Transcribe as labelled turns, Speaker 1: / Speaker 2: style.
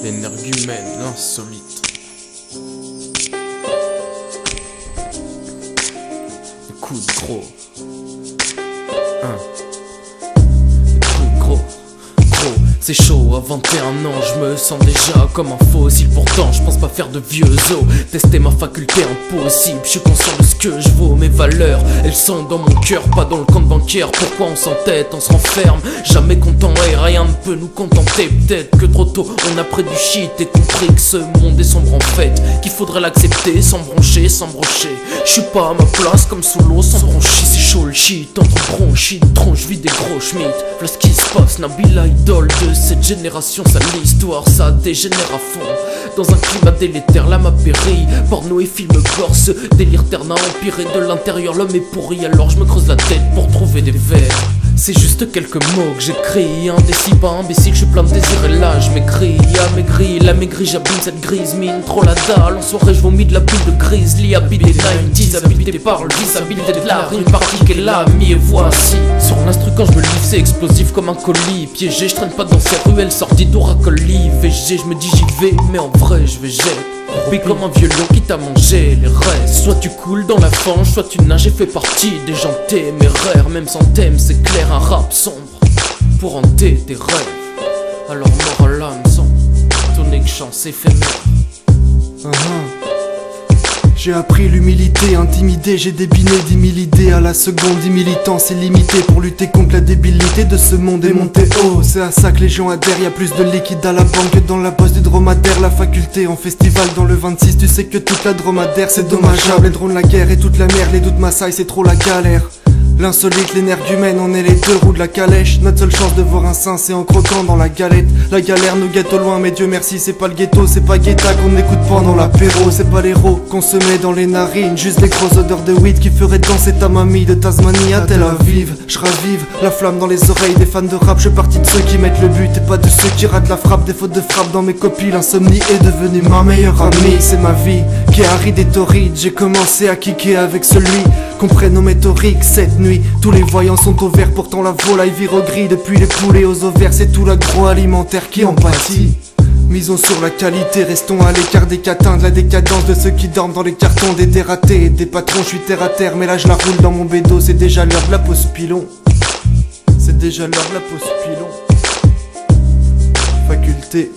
Speaker 1: L'énergumène insolite. Coup de gros. Coup de gros. C'est chaud, à 21 ans, je me sens déjà comme un fossile. Pourtant, je pense pas faire de vieux os. Tester ma faculté impossible, je suis conscient de ce que je vaux. Mes valeurs, elles sont dans mon cœur, pas dans le compte bancaire. Pourquoi on s'entête, on se renferme, jamais content et rien ne peut nous contenter. Peut-être que trop tôt, on a pris du shit et compris que ce monde est sombre en fait, qu'il faudrait l'accepter sans broncher, sans brocher. Je suis pas à ma place comme sous l'eau, sans broncher. C'est chaud le shit, entre bronchites, tronche, vis des gros schmitt. Voilà ce qui se passe, Nabila idole de cette génération, ça l'histoire, ça dégénère à fond. Dans un climat délétère, l'âme a péri. Porno et films gore, ce délire terne a empiré. De l'intérieur, l'homme est pourri, alors je me creuse la tête pour trouver des vers. C'est juste quelques mots que j'écris, indécis, pas imbécile, je suis plein de désir et là je m'écris, amaigri, la maigrie, j'abîme cette grise mine, trop la dalle, en soirée je vomis de la pile de grizzly, habité 90s, habité par le vice, habité de la rime partie qu'elle a mis et voici. Sur l'instru quand je me livre c'est explosif comme un colis, piégé, je traîne pas dans ces ruelles sorties d'Oracoli, VG, je me dis j'y vais, mais en vrai je vais jeter. Puis comme un vieux lion qui t'a mangé les restes. Soit tu coules dans la fange, soit tu nages et fais partie des gens téméraires. Même sans thème, c'est clair, un rap sombre pour hanter tes rêves. Alors mort à l'âme sans tonique chance éphémère.
Speaker 2: J'ai appris l'humilité, intimidé, j'ai débiné 10 000 idées à la seconde, 10 militants c'est limité pour lutter contre la débilité de ce monde et monter haut. C'est à ça que les gens adhèrent, y'a plus de liquide à la banque que dans la bosse du dromadaire. La faculté en festival dans le 26, tu sais que toute la dromadaire c'est dommageable. Les drones, la guerre et toute la merde, les doutes Maasai c'est trop la galère. L'insolite, l'énergumène, on est les deux roues de la calèche. Notre seule chance de voir un sein, c'est en croquant dans la galette. La galère nous guette au loin, mais Dieu merci, c'est pas le ghetto, c'est pas Guetta qu'on écoute pendant l'apéro. C'est pas l'héros qu'on se met dans les narines, juste les grosses odeurs de weed qui feraient danser ta mamie de Tasmanie à Tel Aviv. Je ravive la flamme dans les oreilles des fans de rap, je fais partie de ceux qui mettent le but et pas de ceux qui ratent la frappe. Des fautes de frappe dans mes copies, l'insomnie est devenue ma meilleure amie. C'est ma vie qui est aride et torride, j'ai commencé à kicker avec celui qu'on prénomme météorique cette nuit. Tous les voyants sont au vert, pourtant la volaille vire au gris. Depuis les poulets aux ovaires, c'est tout l'agroalimentaire qui en pâtit. Misons sur la qualité, restons à l'écart des catins, de la décadence de ceux qui dorment dans les cartons, des dératés, des patrons, je suis terre à terre, mais là je la roule dans mon bédo, c'est déjà l'heure de la pause pilon. C'est déjà l'heure de la pause pilon. Faculté.